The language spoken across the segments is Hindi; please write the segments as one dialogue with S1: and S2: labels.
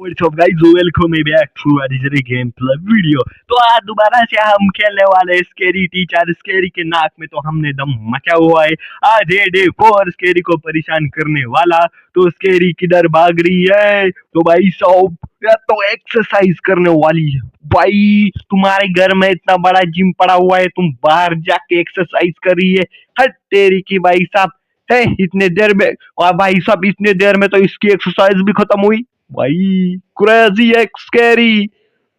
S1: What's up guys, welcome back to another gameplay video। तो आज दोबारा से हम खेलने वाले स्केरी टीचर। स्केरी के नाक में तो हमने दम मचा हुआ है। आज है डे 4 स्केरी को परेशान करने वाला। तो स्केरी किधर भाग रही है? तो भाई साहब या तो एक्सरसाइज करने वाली है। भाई तुम्हारे घर में इतना बड़ा जिम पड़ा हुआ है, तुम बाहर जाके एक्सरसाइज कर रही है। हट तेरी की भाई साहब है इतने देर में। और भाई साहब इतने देर में तो इसकी एक्सरसाइज भी खत्म हुई। भाई क्रेजी है स्कैरी,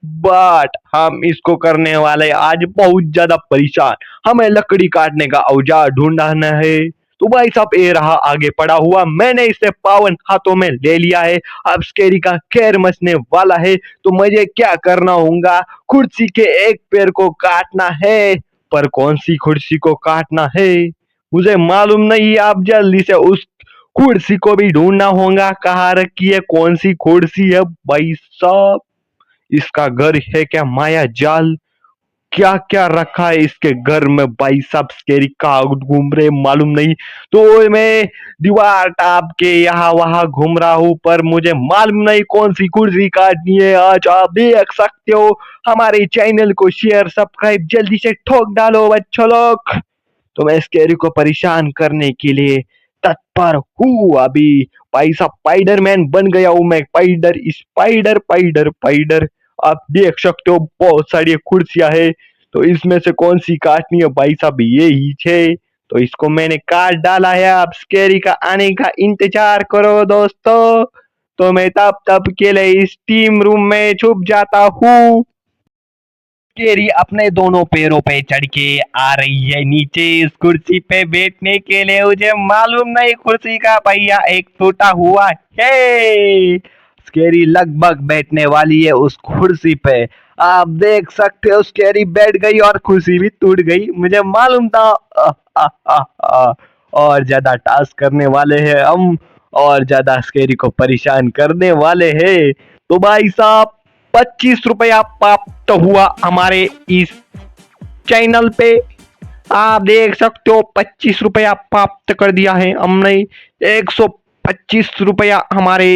S1: बट हम इसको करने वाले आज बहुत ज्यादा परेशान। हमें लकड़ी काटने का औजार ढूंढना है। तो भाई साहब ये रहा आगे पड़ा हुआ, मैंने इसे पावन हाथों में ले लिया है। अब स्कैरी का खैर मचने वाला है। तो मुझे क्या करना होगा? कुर्सी के एक पैर को काटना है, पर कौन सी कुर्सी को काटना है मुझे मालूम नहीं। आप जल्दी से उस कुर्सी को भी ढूंढना होगा, कहाँ रखी है, कौन सी कुर्सी है। भाई साहब इसका घर है क्या माया जाल? क्या क्या रखा है इसके घर में? भाई साहब स्कैरी कहाँ घूम रहे मालूम नहीं। तो मैं दीवार टाप के यहाँ वहां घूम रहा हूँ, पर मुझे मालूम नहीं कौन सी कुर्सी काटनी है। आज आप देख सकते हो। हमारे चैनल को शेयर सब्सक्राइब जल्दी से ठोक डालो बच्चों लोग। तो मैं स्कैरी को परेशान करने के लिए तत्पर हूँ अभी। भाई साहब स्पाइडरमैन बन गया हूँ मैं। Spider spider spider spider. आप देख सकते हो बहुत सारी कुर्सियां है, तो इसमें से कौन सी काटनी है? भाई साहब ये ही है। तो इसको मैंने काट डाला है। आप स्कैरी का आने का इंतजार करो दोस्तों। तो मैं तब तब के लिए इस टीम रूम में छुप जाता हूँ। स्कैरी अपने दोनों पैरों पे चढ़ के आ रही है नीचे इस कुर्सी पे बैठने के लिए। मुझे मालूम नहीं कुर्सी का पहिया एक टूटा हुआ है। स्कैरी लगभग बैठने वाली है उस कुर्सी पे। आप देख सकते हो स्कैरी बैठ गई और कुर्सी भी टूट गई। मुझे मालूम था। और ज्यादा टास्क करने वाले हैं हम, और ज्यादा स्कैरी को परेशान करने वाले हैं। तो भाई साहब 25 रुपया प्राप्त हुआ हमारे इस चैनल पे। आप देख सकते हो 25 रुपया प्राप्त कर दिया है हमने। 125 रुपया हमारे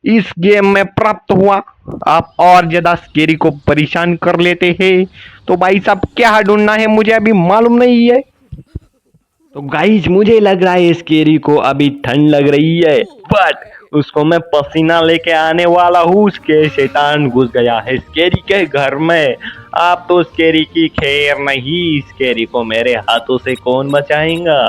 S1: इस गेम में प्राप्त हुआ। आप और ज्यादा स्कैरी को परेशान कर लेते हैं। तो भाई साहब क्या ढूंढना है मुझे अभी मालूम नहीं है। तो गाइज मुझे लग रहा है स्कैरी को अभी ठंड लग रही है, बट उसको मैं पसीना लेके आने वाला हूँ। उसके शैतान घुस गया है स्कैरी के घर में। आप तो स्कैरी की खैर नहीं, स्कैरी को मेरे हाथों से कौन बचाएगा।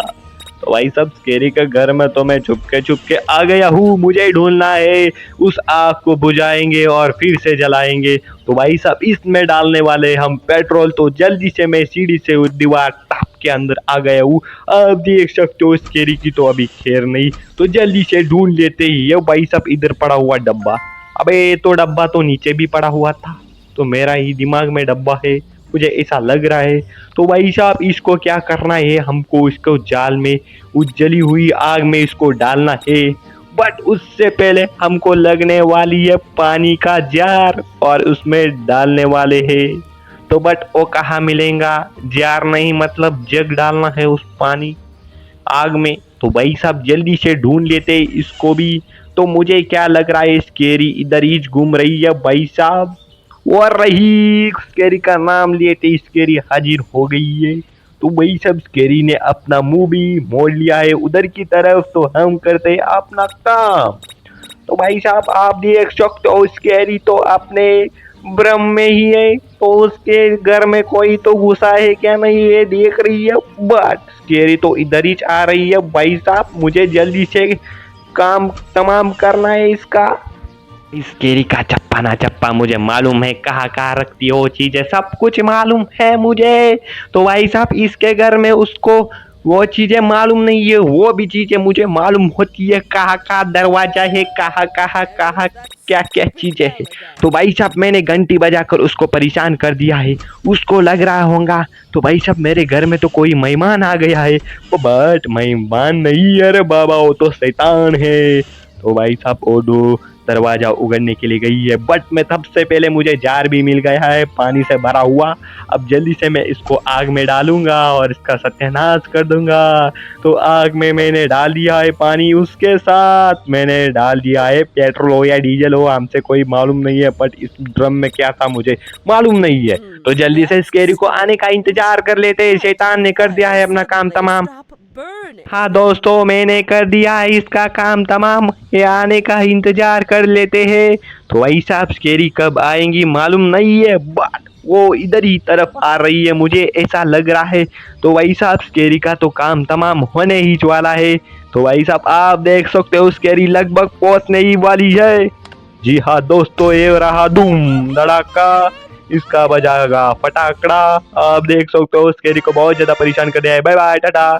S1: तो भाई सब स्कैरी के घर में तो मैं छुपके आ गया हूँ। मुझे ढूंढना है। उस आग को बुझाएंगे और फिर से जलाएंगे। तो भाई साहब इसमें डालने वाले हम पेट्रोल। तो जल्दी से मैं सीढ़ी से उस दीवार टाप के अंदर आ गया हूँ। आप देख सकते हो स्कैरी की तो अभी खैर नहीं। तो जल्दी से ढूंढ लेते ही ये भाई साहब इधर पड़ा हुआ डब्बा। अबे तो डब्बा तो नीचे भी पड़ा हुआ था, तो मेरा ही दिमाग में डब्बा है, मुझे ऐसा लग रहा है। तो भाई साहब इसको क्या करना है? हमको इसको जाल में उस जली हुई आग में इसको डालना है। बट उससे पहले हमको लगने वाली है पानी का जार, और उसमें डालने वाले हैं। तो बट वो कहाँ मिलेगा? जार नहीं मतलब जग डालना है उस पानी आग में। तो भाई साहब जल्दी से ढूंढ लेते इसको भी। तो मुझे क्या लग रहा है स्कैरी इधर ही घूम रही है भाई साहब। और रही स्कैरी का नाम लिए थे स्कैरी हाजिर हो गई है। तो वही सब स्कैरी ने अपना मुंह भी मोड़ लिया है उधर की तरफ। तो हम करते हैं अपना काम। तो भाई साहब आप देख सकते हो स्कैरी तो अपने भ्रम में ही है। तो उसके घर में कोई तो घुसा है क्या नहीं ये देख रही है। बट स्कैरी तो इधर ही आ रही है भाई साहब। मुझे जल्दी से काम तमाम करना है इसका। स्कैरी का चप्पा ना चप्पा मुझे मालूम है, कहाँ कहाँ रखती हो चीजें सब कुछ मालूम है मुझे। तो भाई साहब इसके घर में उसको वो चीजें मालूम नहीं है, वो भी चीजें मुझे मालूम होती है। कहाँ कहाँ दरवाजा है, कहाँ कहाँ कहाँ क्या क्या चीजें है। तो भाई साहब मैंने घंटी बजाकर उसको परेशान कर दिया है। उसको लग रहा होगा तो भाई साहब मेरे घर में तो कोई मेहमान आ गया है। वो बट मेहमान नहीं, अरे बाबा वो तो शैतान है। तो भाई साहब ओडो दरवाजा उगड़ने के लिए गई है। बट मैं सबसे पहले मुझे जार भी मिल गया है पानी से भरा हुआ। अब जल्दी से मैं इसको आग में डालूंगा और इसका सत्यानाश कर दूंगा। तो आग में मैंने डाल दिया है पानी, उसके साथ मैंने डाल दिया है पेट्रोल हो या डीजल हो, हमसे कोई मालूम नहीं है, बट इस ड्रम में क्या था मुझे मालूम नहीं है। तो जल्दी से स्केरी को आने का इंतजार कर लेते हैं। शैतान ने कर दिया है अपना काम तमाम। हाँ दोस्तों, मैंने कर दिया है इसका काम तमाम, ये आने का इंतजार कर लेते हैं। तो भाई साहब स्केरी कब आएंगी मालूम नहीं है, बट वो इधर ही तरफ आ रही है, मुझे ऐसा लग रहा है। तो भाई साहब स्केरी का तो काम तमाम होने ही वाला है। तो भाई साहब आप देख सकते हो स्केरी लगभग पहुंचने ही वाली है। जी हाँ दोस्तों, ये रहा धूम धड़ाका, इसका बजाएगा फटाकड़ा। आप देख सकते हो स्केरी को बहुत ज्यादा परेशान कर दिया है। Bye bye, Tata.